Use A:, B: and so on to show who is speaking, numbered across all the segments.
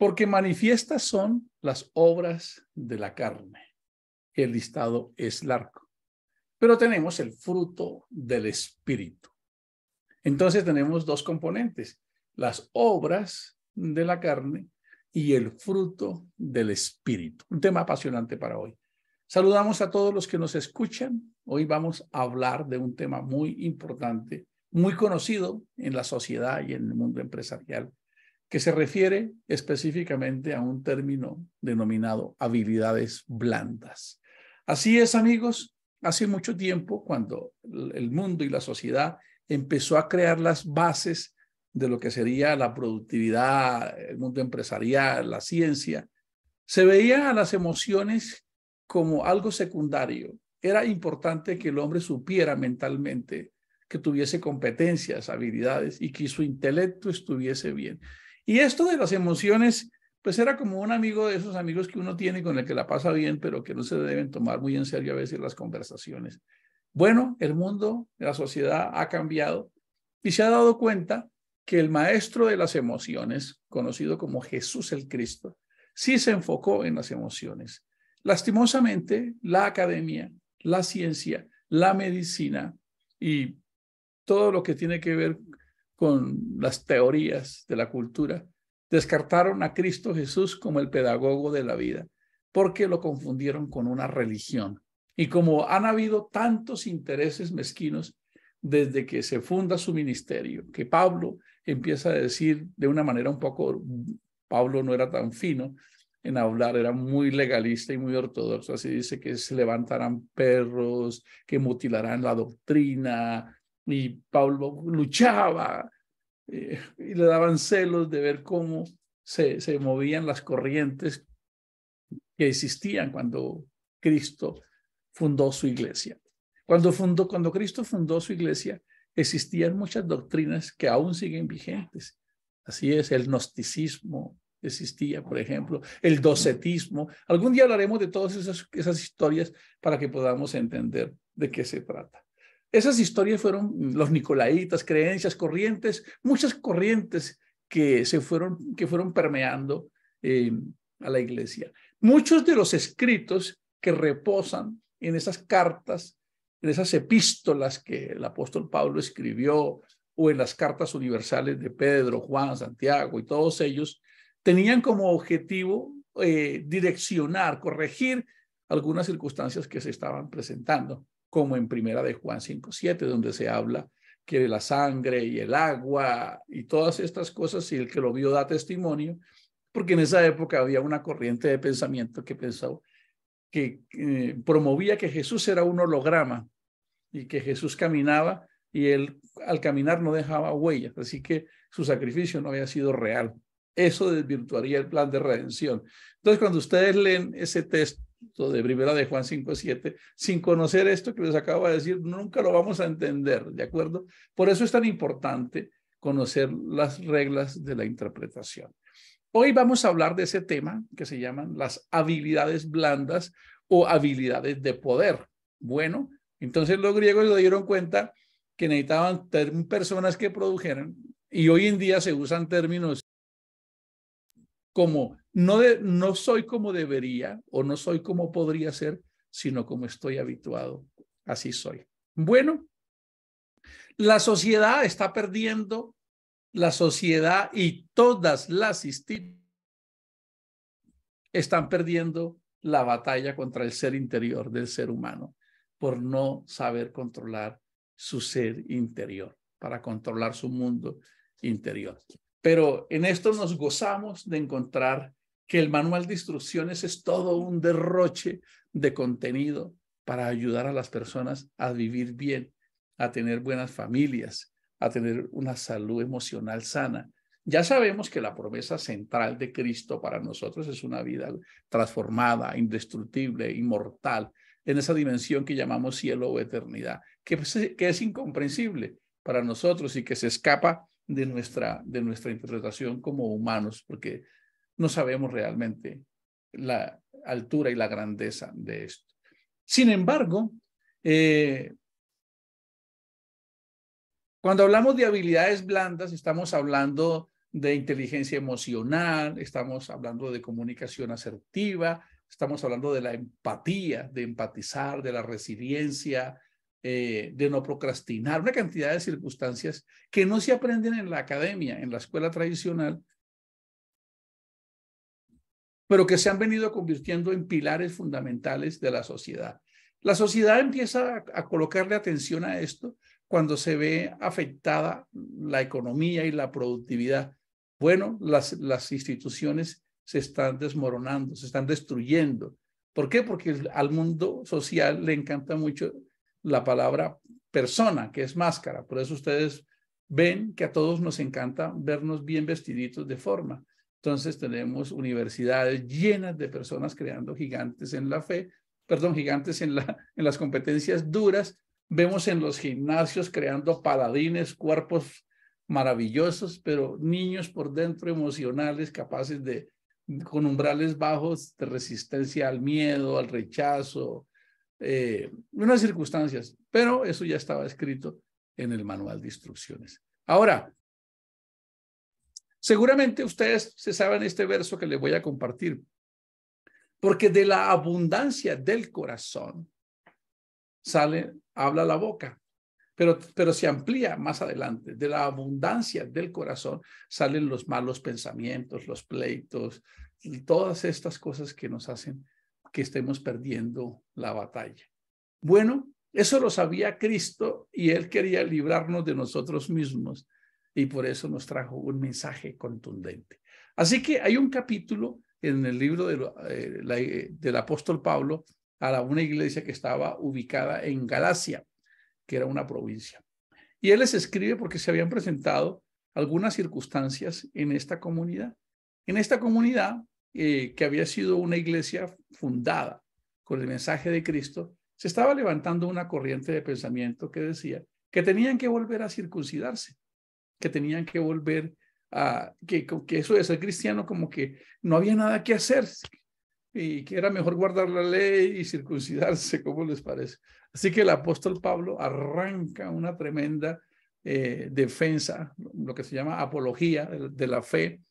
A: porque manifiestas son las obras de la carne. El listado es largo, pero tenemos el fruto del Espíritu. Entonces tenemos dos componentes, las obras de la carne y el fruto del Espíritu. Un tema apasionante para hoy. Saludamos a todos los que nos escuchan. Hoy vamos a hablar de un tema muy importante, muy conocido en la sociedad y en el mundo empresarial, que se refiere específicamente a un término denominado habilidades blandas. Así es, amigos, hace mucho tiempo, cuando el mundo y la sociedad empezó a crear las bases de lo que sería la productividad, el mundo empresarial, la ciencia, se veían a las emociones como algo secundario. Era importante que el hombre supiera mentalmente, que tuviese competencias, habilidades y que su intelecto estuviese bien. Y esto de las emociones, pues era como un amigo de esos amigos que uno tiene con el que la pasa bien, pero que no se deben tomar muy en serio a veces las conversaciones. Bueno, el mundo, la sociedad ha cambiado y se ha dado cuenta que el maestro de las emociones, conocido como Jesús el Cristo, sí se enfocó en las emociones. Lastimosamente, la academia, la ciencia, la medicina y todo lo que tiene que ver con las teorías de la cultura, descartaron a Cristo Jesús como el pedagogo de la vida, porque lo confundieron con una religión. Y como han habido tantos intereses mezquinos desde que se funda su ministerio, que Pablo empieza a decir de una manera un poco, Pablo no era tan fino en hablar, era muy legalista y muy ortodoxo, así dice que se levantarán perros, que mutilarán la doctrina, y Pablo luchaba y le daban celos de ver cómo se movían las corrientes que existían cuando Cristo fundó su iglesia. Cuando Cristo fundó su iglesia, existían muchas doctrinas que aún siguen vigentes. Así es, el gnosticismo existía, por ejemplo, el docetismo. Algún día hablaremos de todas esas historias para que podamos entender de qué se trata. Esas historias fueron los nicolaitas, creencias, corrientes, muchas corrientes que fueron permeando a la iglesia. Muchos de los escritos que reposan en esas cartas, en esas epístolas que el apóstol Pablo escribió, o en las cartas universales de Pedro, Juan, Santiago y todos ellos, tenían como objetivo direccionar, corregir algunas circunstancias que se estaban presentando, como en Primera de Juan 5:7, donde se habla que la sangre y el agua y todas estas cosas, y el que lo vio da testimonio, porque en esa época había una corriente de pensamiento que pensaba que promovía que Jesús era un holograma y que Jesús caminaba y él al caminar no dejaba huellas, así que su sacrificio no había sido real. Eso desvirtuaría el plan de redención. Entonces, cuando ustedes leen ese texto de Primera de Juan 5:7, sin conocer esto que les acabo de decir, nunca lo vamos a entender, ¿de acuerdo? Por eso es tan importante conocer las reglas de la interpretación. Hoy vamos a hablar de ese tema que se llaman las habilidades blandas o habilidades de poder. Bueno, entonces los griegos se dieron cuenta que necesitaban personas que produjeran, y hoy en día se usan términos como no soy como debería o no soy como podría ser, sino como estoy habituado. Así soy. Bueno, la sociedad está perdiendo, la sociedad y todas las instituciones están perdiendo la batalla contra el ser interior del ser humano por no saber controlar su ser interior, para controlar su mundo interior. Pero en esto nos gozamos de encontrar que el manual de instrucciones es todo un derroche de contenido para ayudar a las personas a vivir bien, a tener buenas familias, a tener una salud emocional sana. Ya sabemos que la promesa central de Cristo para nosotros es una vida transformada, indestructible, inmortal, en esa dimensión que llamamos cielo o eternidad, que es incomprensible para nosotros y que se escapa de nuestra interpretación como humanos, porque no sabemos realmente la altura y la grandeza de esto. Sin embargo, cuando hablamos de habilidades blandas, estamos hablando de inteligencia emocional, estamos hablando de comunicación asertiva, estamos hablando de la empatía, de empatizar, de la resiliencia, de no procrastinar, una cantidad de circunstancias que no se aprenden en la academia, en la escuela tradicional, pero que se han venido convirtiendo en pilares fundamentales de la sociedad. La sociedad empieza a colocarle atención a esto cuando se ve afectada la economía y la productividad. Bueno, las instituciones se están desmoronando, se están destruyendo. ¿Por qué? Porque al mundo social le encanta mucho la palabra persona, que es máscara. Por eso ustedes ven que a todos nos encanta vernos bien vestiditos de forma. Entonces tenemos universidades llenas de personas creando gigantes en la fe, perdón, gigantes en las competencias duras. Vemos en los gimnasios creando paladines, cuerpos maravillosos, pero niños por dentro emocionales, capaces de, con umbrales bajos de resistencia al miedo, al rechazo, unas circunstancias. Pero eso ya estaba escrito en el manual de instrucciones. Ahora, seguramente ustedes se saben este verso que les voy a compartir, porque de la abundancia del corazón habla la boca, pero se amplía más adelante. De la abundancia del corazón salen los malos pensamientos, los pleitos, y todas estas cosas que nos hacen que estemos perdiendo la batalla. Bueno, eso lo sabía Cristo y Él quería librarnos de nosotros mismos y por eso nos trajo un mensaje contundente. Así que hay un capítulo en el libro del apóstol Pablo a una iglesia que estaba ubicada en Galacia, que era una provincia. Y él les escribe porque se habían presentado algunas circunstancias en esta comunidad. En esta comunidad, que había sido una iglesia fundada con el mensaje de Cristo, se estaba levantando una corriente de pensamiento que decía que tenían que volver a circuncidarse, que tenían que volver a, que eso de ser cristiano como que no había nada que hacer y que era mejor guardar la ley y circuncidarse, ¿cómo les parece? Así que el apóstol Pablo arranca una tremenda defensa, lo que se llama apología de la fe,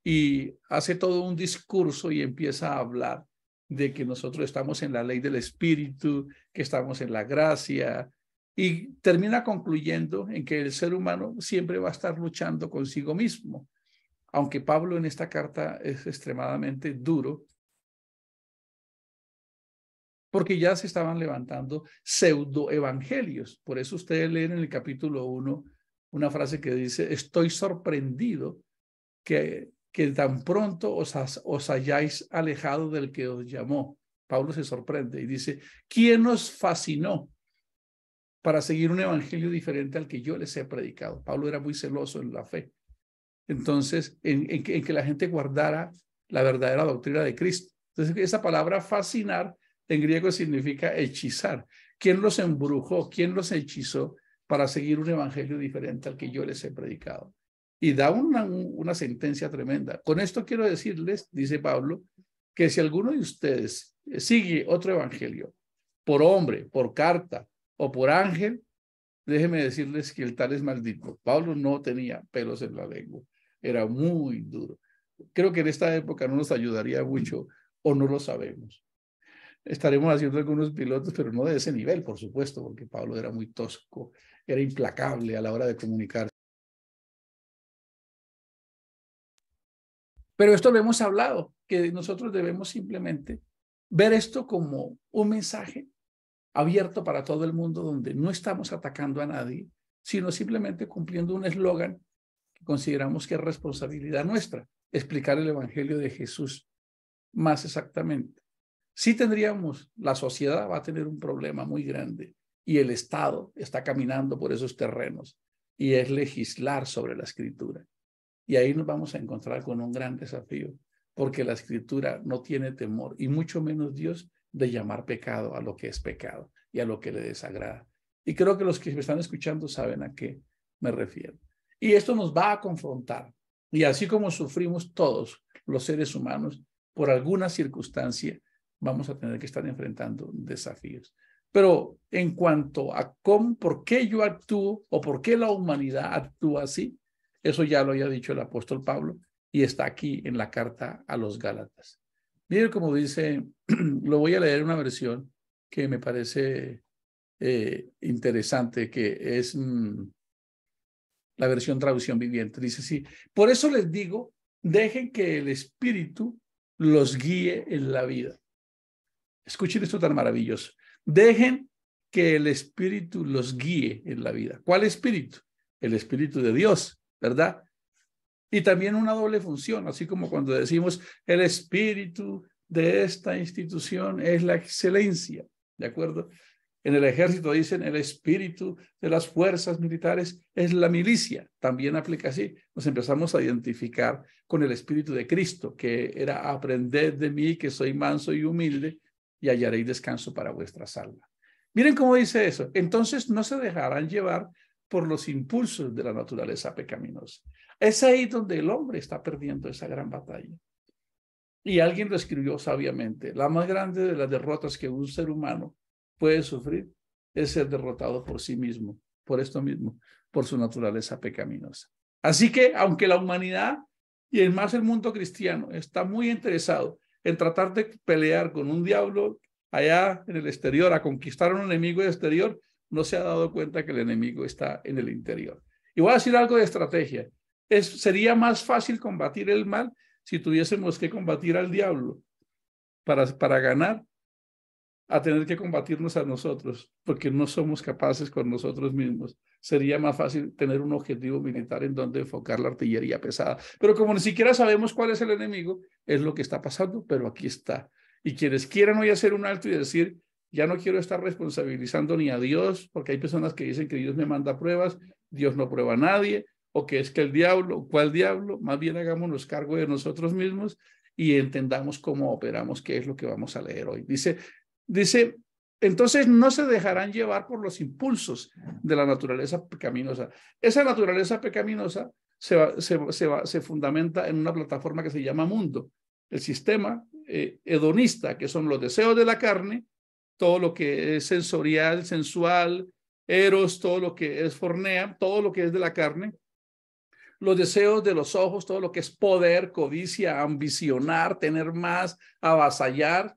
A: y hace todo un discurso y empieza a hablar de que nosotros estamos en la ley del Espíritu, que estamos en la gracia, y termina concluyendo en que el ser humano siempre va a estar luchando consigo mismo. Aunque Pablo en esta carta es extremadamente duro, porque ya se estaban levantando pseudoevangelios. Por eso ustedes leen en el capítulo 1 una frase que dice: estoy sorprendido que tan pronto os hayáis alejado del que os llamó. Pablo se sorprende y dice: ¿quién os fascinó para seguir un evangelio diferente al que yo les he predicado? Pablo era muy celoso en la fe. Entonces, en que la gente guardara la verdadera doctrina de Cristo. Entonces, esa palabra fascinar en griego significa hechizar. ¿Quién los embrujó? ¿Quién los hechizó para seguir un evangelio diferente al que yo les he predicado? Y da una sentencia tremenda. Con esto quiero decirles, dice Pablo, que si alguno de ustedes sigue otro evangelio por hombre, por carta o por ángel, déjenme decirles que el tal es maldito. Pablo no tenía pelos en la lengua. Era muy duro. Creo que en esta época no nos ayudaría mucho o no lo sabemos. Estaremos haciendo algunos pilotos, pero no de ese nivel, por supuesto, porque Pablo era muy tosco, era implacable a la hora de comunicar. Pero esto lo hemos hablado, que nosotros debemos simplemente ver esto como un mensaje abierto para todo el mundo, donde no estamos atacando a nadie, sino simplemente cumpliendo un eslogan que consideramos que es responsabilidad nuestra, explicar el evangelio de Jesús más exactamente. Sí tendríamos, la sociedad va a tener un problema muy grande y el Estado está caminando por esos terrenos y es legislar sobre la escritura. Y ahí nos vamos a encontrar con un gran desafío, porque la escritura no tiene temor y mucho menos Dios de llamar pecado a lo que es pecado y a lo que le desagrada. Y creo que los que me están escuchando saben a qué me refiero. Y esto nos va a confrontar. Y así como sufrimos todos los seres humanos por alguna circunstancia, vamos a tener que estar enfrentando desafíos. Pero en cuanto a por qué yo actúo o por qué la humanidad actúa así, Eso ya lo había dicho el apóstol Pablo y está aquí en la carta a los Gálatas. Miren cómo dice, lo voy a leer en una versión que me parece interesante, que es la versión traducción viviente. Dice así: por eso les digo, dejen que el Espíritu los guíe en la vida. Escuchen esto tan maravilloso. Dejen que el Espíritu los guíe en la vida. ¿Cuál Espíritu? El Espíritu de Dios, ¿verdad? Y también una doble función, así como cuando decimos el Espíritu de esta institución es la excelencia, ¿de acuerdo? En el ejército dicen el espíritu de las fuerzas militares es la milicia. También aplica así. Nos empezamos a identificar con el espíritu de Cristo, que era: aprended de mí, que soy manso y humilde, y hallaréis descanso para vuestras almas. Miren cómo dice eso. Entonces no se dejarán llevar por los impulsos de la naturaleza pecaminosa. Es ahí donde el hombre está perdiendo esa gran batalla. Y alguien lo escribió sabiamente: la más grande de las derrotas que un ser humano puede sufrir es ser derrotado por sí mismo, por esto mismo, por su naturaleza pecaminosa. Así que, aunque la humanidad y en más el mundo cristiano está muy interesado en tratar de pelear con un diablo allá en el exterior, a conquistar a un enemigo exterior, no se ha dado cuenta que el enemigo está en el interior. Y voy a decir algo de estrategia. Sería más fácil combatir el mal si tuviésemos que combatir al diablo para ganar, a tener que combatirnos a nosotros, porque no somos capaces con nosotros mismos. Sería más fácil tener un objetivo militar en donde enfocar la artillería pesada. Pero como ni siquiera sabemos cuál es el enemigo, es lo que está pasando, pero aquí está. Y quienes quieran hoy hacer un alto y decir: ya no quiero estar responsabilizando ni a Dios, porque hay personas que dicen que Dios me manda pruebas, Dios no prueba a nadie, o que es que el diablo, ¿cuál diablo? Más bien hagámonos cargo de nosotros mismos y entendamos cómo operamos, qué es lo que vamos a leer hoy. Dice, entonces no se dejarán llevar por los impulsos de la naturaleza pecaminosa. Esa naturaleza pecaminosa se fundamenta en una plataforma que se llama mundo, el sistema hedonista, que son los deseos de la carne, todo lo que es sensorial, sensual, eros, todo lo que es fornea, todo lo que es de la carne, los deseos de los ojos, todo lo que es poder, codicia, ambicionar, tener más, avasallar,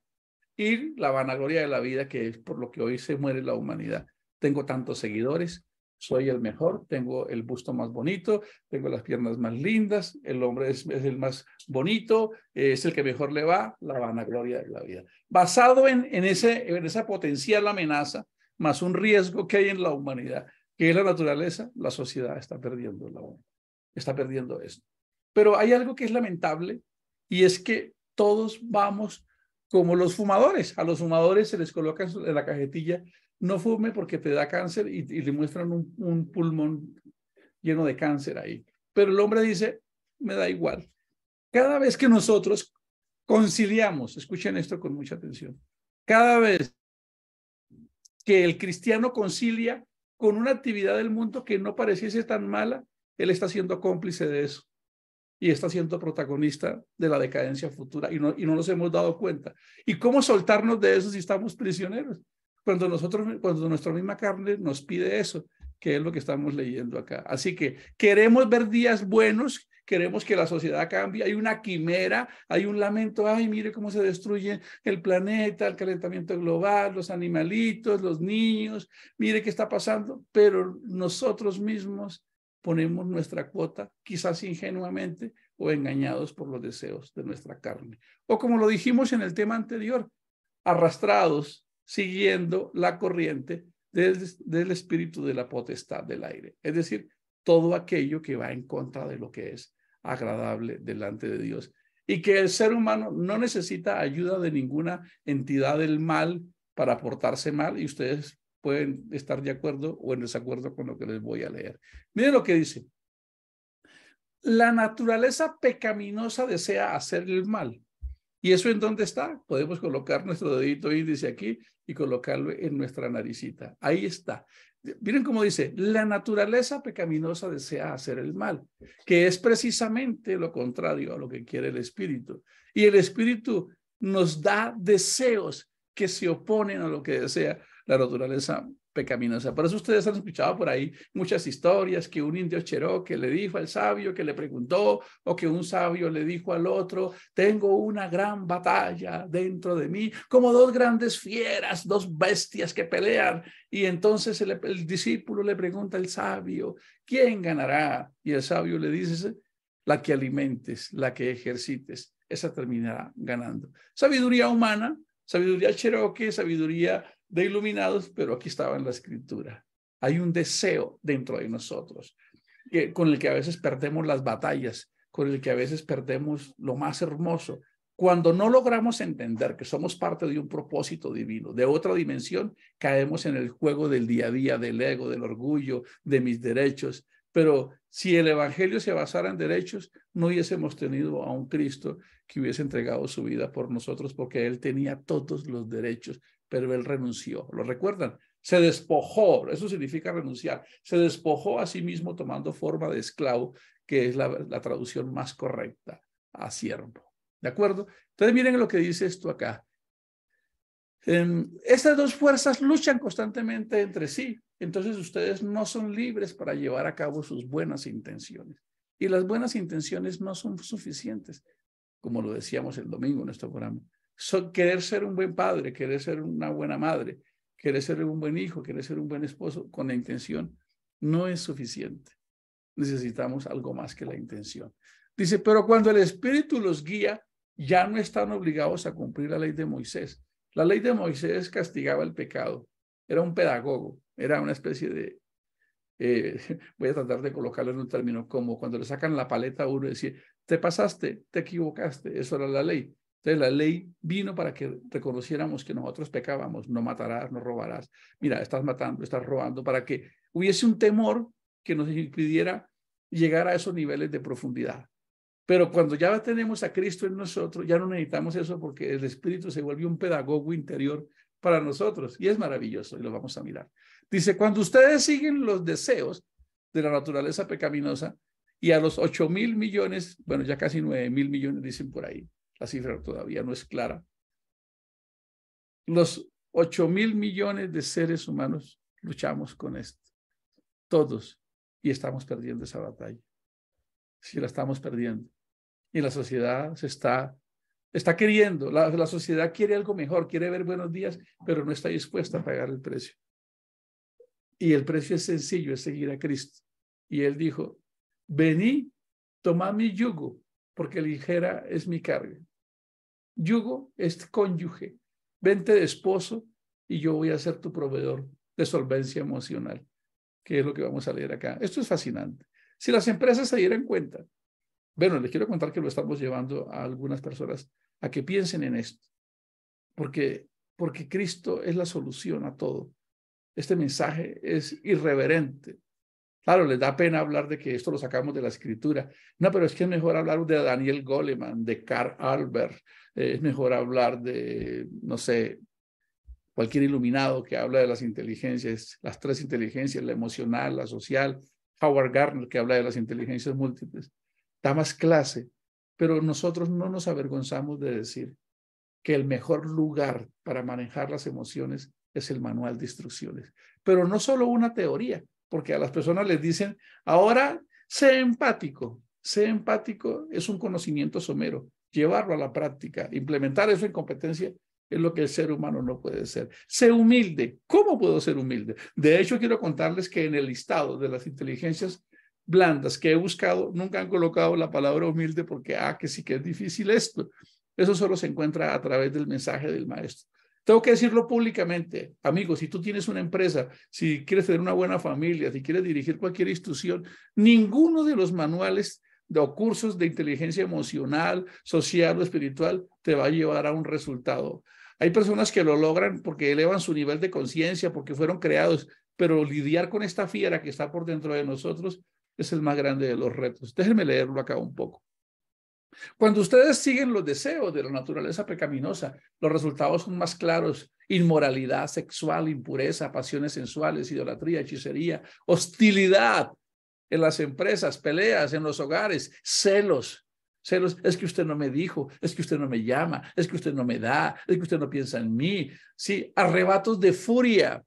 A: y la vanagloria de la vida, que es por lo que hoy se muere la humanidad. Tengo tantos seguidores, soy el mejor, tengo el busto más bonito, tengo las piernas más lindas, el hombre es el más bonito, es el que mejor le va, la vanagloria de la vida. Basado en esa potencial amenaza, más un riesgo que hay en la humanidad, que es la naturaleza, la sociedad está perdiendo está perdiendo esto. Pero hay algo que es lamentable, y es que todos vamos como los fumadores. A los fumadores se les coloca en la cajetilla: no fume porque te da cáncer, y le muestran un pulmón lleno de cáncer ahí. Pero el hombre dice: me da igual. Cada vez que nosotros conciliamos, escuchen esto con mucha atención, cada vez que el cristiano concilia con una actividad del mundo que no pareciese tan mala, él está siendo cómplice de eso y está siendo protagonista de la decadencia futura, y no nos hemos dado cuenta. ¿Y cómo soltarnos de eso si estamos prisioneros? Cuando nuestra misma carne nos pide eso, que es lo que estamos leyendo acá. Así que queremos ver días buenos, queremos que la sociedad cambie, hay una quimera, hay un lamento: ay, mire cómo se destruye el planeta, el calentamiento global, los animalitos, los niños, mire qué está pasando. Pero nosotros mismos ponemos nuestra cuota, quizás ingenuamente o engañados por los deseos de nuestra carne. O como lo dijimos en el tema anterior, arrastrados, siguiendo la corriente del espíritu de la potestad del aire. Es decir, todo aquello que va en contra de lo que es agradable delante de Dios. Y que el ser humano no necesita ayuda de ninguna entidad del mal para portarse mal, y ustedes pueden estar de acuerdo o en desacuerdo con lo que les voy a leer. Miren lo que dice: la naturaleza pecaminosa desea hacer el mal. ¿Y eso en dónde está? Podemos colocar nuestro dedito índice aquí y colocarlo en nuestra naricita. Ahí está. Miren cómo dice: la naturaleza pecaminosa desea hacer el mal, que es precisamente lo contrario a lo que quiere el espíritu. Y el espíritu nos da deseos que se oponen a lo que desea la naturaleza pecaminosa. Por eso ustedes han escuchado por ahí muchas historias que un indio cherokee le dijo al sabio que le preguntó, o que un sabio le dijo al otro, tengo una gran batalla dentro de mí, como dos grandes fieras, dos bestias que pelean. Y entonces el discípulo le pregunta al sabio, ¿quién ganará? Y el sabio le dice, la que alimentes, la que ejercites, esa terminará ganando. Sabiduría humana, sabiduría cherokee, sabiduría de iluminados, pero aquí estaba en la escritura. Hay un deseo dentro de nosotros con el que a veces perdemos las batallas, con el que a veces perdemos lo más hermoso. Cuando no logramos entender que somos parte de un propósito divino, de otra dimensión, caemos en el juego del día a día, del ego, del orgullo, de mis derechos. Pero si el evangelio se basara en derechos, no hubiésemos tenido a un Cristo que hubiese entregado su vida por nosotros, porque él tenía todos los derechos, pero él renunció. ¿Lo recuerdan? Se despojó, eso significa renunciar, se despojó a sí mismo tomando forma de esclavo, que es la traducción más correcta, a siervo. ¿De acuerdo? Entonces miren lo que dice esto acá. Estas dos fuerzas luchan constantemente entre sí. Entonces ustedes no son libres para llevar a cabo sus buenas intenciones. Y las buenas intenciones no son suficientes, como lo decíamos el domingo en nuestro programa. Querer ser un buen padre, querer ser una buena madre, querer ser un buen hijo, querer ser un buen esposo con la intención no es suficiente. Necesitamos algo más que la intención. Dice, pero cuando el Espíritu los guía, ya no están obligados a cumplir la ley de Moisés. La ley de Moisés castigaba el pecado. Era un pedagogo, era una especie de, voy a tratar de colocarlo en un término, como cuando le sacan la paleta a uno y decir, te pasaste, te equivocaste, eso era la ley. Entonces la ley vino para que reconociéramos que nosotros pecábamos, no matarás, no robarás, mira, estás matando, estás robando, para que hubiese un temor que nos impidiera llegar a esos niveles de profundidad. Pero cuando ya tenemos a Cristo en nosotros, ya no necesitamos eso, porque el Espíritu se vuelve un pedagogo interior para nosotros y es maravilloso y lo vamos a mirar. Dice, cuando ustedes siguen los deseos de la naturaleza pecaminosa y a los 8.000 millones, bueno, ya casi 9.000 millones dicen por ahí, la cifra todavía no es clara, los 8.000 millones de seres humanos luchamos con esto, todos, y estamos perdiendo esa batalla. Si la estamos perdiendo. Y la sociedad se está queriendo, la sociedad quiere algo mejor, quiere ver buenos días, pero no está dispuesta a pagar el precio. Y el precio es sencillo, es seguir a Cristo. Y él dijo, vení, tomad mi yugo, porque ligera es mi carga. Yugo es cónyuge. Vente de esposo y yo voy a ser tu proveedor de solvencia emocional, que es lo que vamos a leer acá. Esto es fascinante. Si las empresas se dieran cuenta, bueno, les quiero contar que lo estamos llevando a algunas personas a que piensen en esto, porque Cristo es la solución a todo. Este mensaje es irreverente. Claro, les da pena hablar de que esto lo sacamos de la escritura. No, pero es que es mejor hablar de Daniel Goleman, de Carl Albert, es mejor hablar de, no sé, cualquier iluminado que habla de las inteligencias, las tres inteligencias, la emocional, la social, Howard Gardner, que habla de las inteligencias múltiples. Da más clase, pero nosotros no nos avergonzamos de decir que el mejor lugar para manejar las emociones es el manual de instrucciones. Pero no solo una teoría, porque a las personas les dicen, ahora sé empático. Sé empático es un conocimiento somero. Llevarlo a la práctica, implementar eso en competencia, es lo que el ser humano no puede ser. Sé humilde. ¿Cómo puedo ser humilde? De hecho, quiero contarles que en el listado de las inteligencias blandas que he buscado, nunca han colocado la palabra humilde porque, que sí que es difícil esto. Eso solo se encuentra a través del mensaje del maestro. Tengo que decirlo públicamente, amigos, si tú tienes una empresa, si quieres tener una buena familia, si quieres dirigir cualquier institución, ninguno de los manuales o cursos de inteligencia emocional, social o espiritual te va a llevar a un resultado. Hay personas que lo logran porque elevan su nivel de conciencia, porque fueron creados, pero lidiar con esta fiera que está por dentro de nosotros es el más grande de los retos. Déjenme leerlo acá un poco. Cuando ustedes siguen los deseos de la naturaleza pecaminosa, los resultados son más claros: inmoralidad sexual, impureza, pasiones sensuales, idolatría, hechicería, hostilidad en las empresas, peleas en los hogares, celos. Celos, es que usted no me dijo, es que usted no me llama, es que usted no me da, es que usted no piensa en mí. Sí, arrebatos de furia,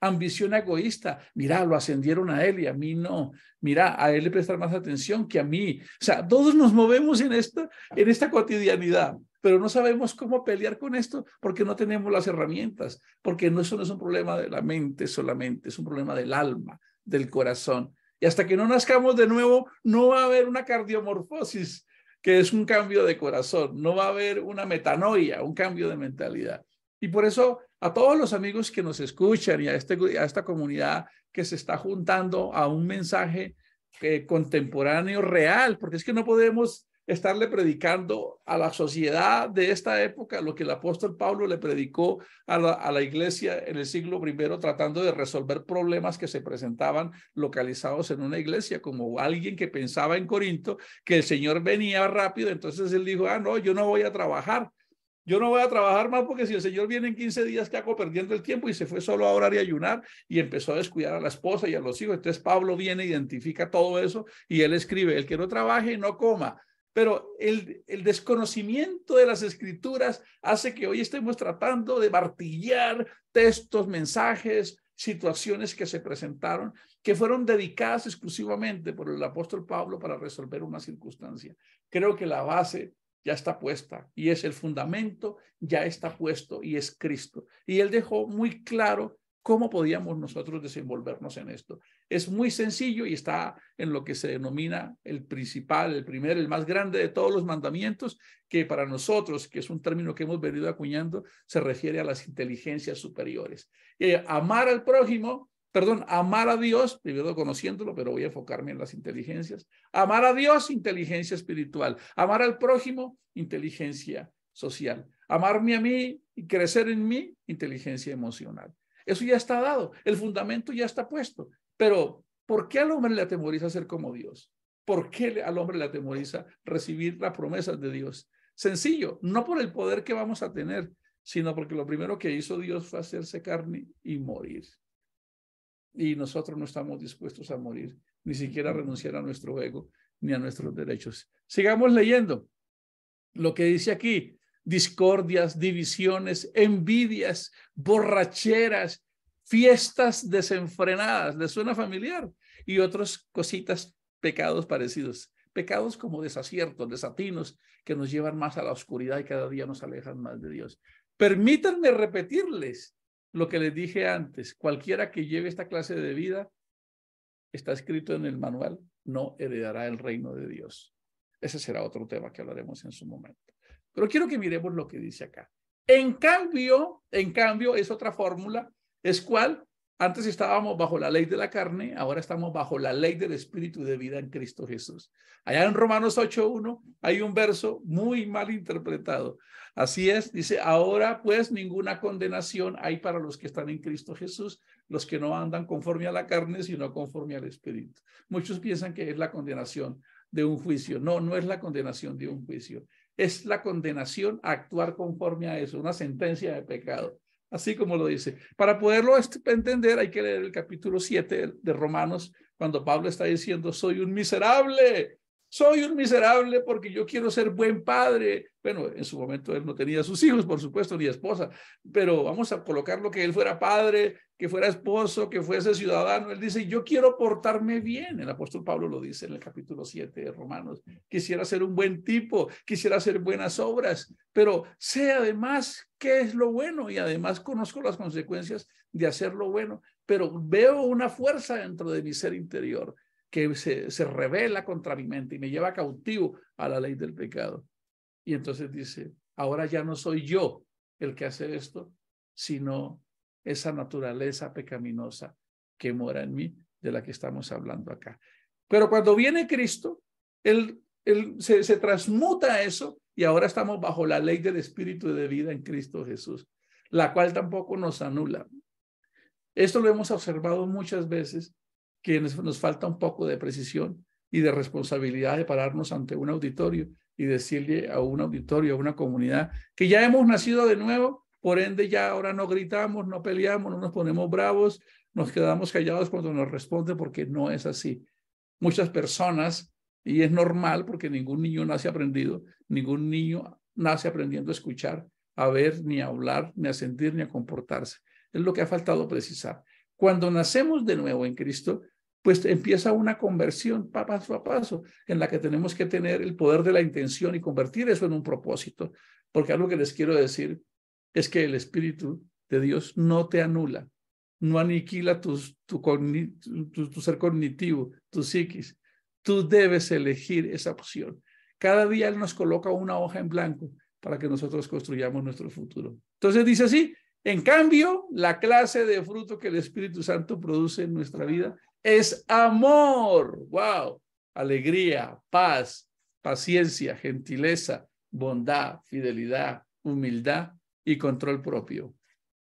A: Ambición egoísta. Mira, lo ascendieron a él y a mí no. Mira, a él le prestan más atención que a mí. O sea, todos nos movemos en esta cotidianidad, pero no sabemos cómo pelear con esto porque no tenemos las herramientas, porque eso no es un problema de la mente solamente, es un problema del alma, del corazón. Y hasta que no nazcamos de nuevo, no va a haber una cardiomorfosis, que es un cambio de corazón, no va a haber una metanoia, un cambio de mentalidad. Y por eso a todos los amigos que nos escuchan y a esta comunidad que se está juntando a un mensaje contemporáneo real, porque es que no podemos estarle predicando a la sociedad de esta época lo que el apóstol Pablo le predicó a la iglesia en el siglo I, tratando de resolver problemas que se presentaban localizados en una iglesia, como alguien que pensaba en Corinto que el Señor venía rápido, entonces él dijo, no, yo no voy a trabajar. Yo no voy a trabajar más porque si el Señor viene en 15 días, ¿qué hago perdiendo el tiempo? Y se fue solo a orar y ayunar y empezó a descuidar a la esposa y a los hijos. Entonces Pablo viene, identifica todo eso y él escribe, el que no trabaje, no coma. Pero el desconocimiento de las escrituras hace que hoy estemos tratando de martillar textos, mensajes, situaciones que se presentaron, que fueron dedicadas exclusivamente por el apóstol Pablo para resolver una circunstancia. Creo que la base ya está puesta y es el fundamento, ya está puesto y es Cristo. Y él dejó muy claro cómo podíamos nosotros desenvolvernos en esto. Es muy sencillo y está en lo que se denomina el principal, el primero, el más grande de todos los mandamientos, que para nosotros, que es un término que hemos venido acuñando, se refiere a las inteligencias superiores. Amar al prójimo, amar a Dios, primero conociéndolo, pero voy a enfocarme en las inteligencias. Amar a Dios, inteligencia espiritual. Amar al prójimo, inteligencia social. Amarme a mí y crecer en mí, inteligencia emocional. Eso ya está dado, el fundamento ya está puesto. Pero, ¿por qué al hombre le atemoriza ser como Dios? ¿Por qué al hombre le atemoriza recibir las promesas de Dios? Sencillo, no por el poder que vamos a tener, sino porque lo primero que hizo Dios fue hacerse carne y morir. Y nosotros no estamos dispuestos a morir, ni siquiera a renunciar a nuestro ego, ni a nuestros derechos. Sigamos leyendo lo que dice aquí: discordias, divisiones, envidias, borracheras, fiestas desenfrenadas. ¿Les suena familiar? Y otras cositas, pecados parecidos. Pecados como desaciertos, desatinos, que nos llevan más a la oscuridad y cada día nos alejan más de Dios. Permítanme repetirles lo que les dije antes: cualquiera que lleve esta clase de vida, está escrito en el manual, no heredará el reino de Dios. Ese será otro tema que hablaremos en su momento. Pero quiero que miremos lo que dice acá. En cambio, es otra fórmula. ¿Es cuál? Antes estábamos bajo la ley de la carne, ahora estamos bajo la ley del espíritu de vida en Cristo Jesús. Allá en Romanos 8:1 hay un verso muy mal interpretado. Así es, dice, ahora pues ninguna condenación hay para los que están en Cristo Jesús, los que no andan conforme a la carne, sino conforme al espíritu. Muchos piensan que es la condenación de un juicio. No, no es la condenación de un juicio. Es la condenación a actuar conforme a eso, una sentencia de pecado. Así como lo dice. Para poderlo entender hay que leer el capítulo 7 de Romanos, cuando Pablo está diciendo, soy un miserable porque yo quiero ser buen padre. Bueno, en su momento él no tenía sus hijos, por supuesto, ni esposa, pero vamos a colocarlo que él fuera padre, que fuera esposo, que fuese ciudadano. Él dice, yo quiero portarme bien. El apóstol Pablo lo dice en el capítulo 7 de Romanos. Quisiera ser un buen tipo, quisiera hacer buenas obras, pero sé además qué es lo bueno y además conozco las consecuencias de hacer lo bueno, pero veo una fuerza dentro de mi ser interior que se revela contra mi mente y me lleva cautivo a la ley del pecado. Y entonces dice, ahora ya no soy yo el que hace esto, sino esa naturaleza pecaminosa que mora en mí, de la que estamos hablando acá. Pero cuando viene Cristo, él se transmuta eso y ahora estamos bajo la ley del espíritu de vida en Cristo Jesús, la cual tampoco nos anula. Esto lo hemos observado muchas veces, que nos falta un poco de precisión y de responsabilidad de pararnos ante un auditorio y decirle a un auditorio, a una comunidad, que ya hemos nacido de nuevo, por ende ya ahora no gritamos, no peleamos, no nos ponemos bravos, nos quedamos callados cuando nos responde, porque no es así. Muchas personas, y es normal porque ningún niño nace aprendido, ningún niño nace aprendiendo a escuchar, a ver, ni a hablar, ni a sentir, ni a comportarse. Es lo que ha faltado precisar. Cuando nacemos de nuevo en Cristo, pues empieza una conversión paso a paso, en la que tenemos que tener el poder de la intención y convertir eso en un propósito. Porque algo que les quiero decir es que el Espíritu de Dios no te anula, no aniquila tu ser cognitivo, tu psiquis. Tú debes elegir esa opción. Cada día Él nos coloca una hoja en blanco para que nosotros construyamos nuestro futuro. Entonces dice así: en cambio, la clase de fruto que el Espíritu Santo produce en nuestra vida es amor, wow, alegría, paz, paciencia, gentileza, bondad, fidelidad, humildad y control propio.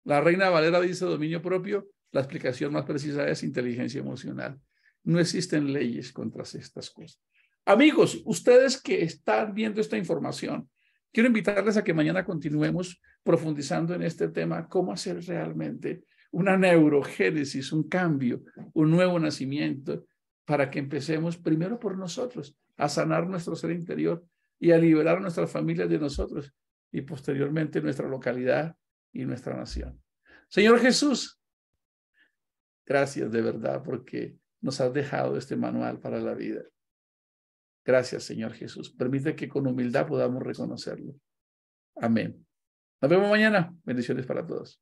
A: La Reina Valera dice dominio propio, la explicación más precisa es inteligencia emocional. No existen leyes contra estas cosas. Amigos, ustedes que están viendo esta información, quiero invitarles a que mañana continuemos profundizando en este tema, cómo hacer realmente una neurogénesis, un cambio, un nuevo nacimiento, para que empecemos primero por nosotros, a sanar nuestro ser interior y a liberar a nuestras familias de nosotros y posteriormente nuestra localidad y nuestra nación. Señor Jesús, gracias de verdad porque nos has dejado este manual para la vida. Gracias, Señor Jesús. Permite que con humildad podamos reconocerlo. Amén. Nos vemos mañana. Bendiciones para todos.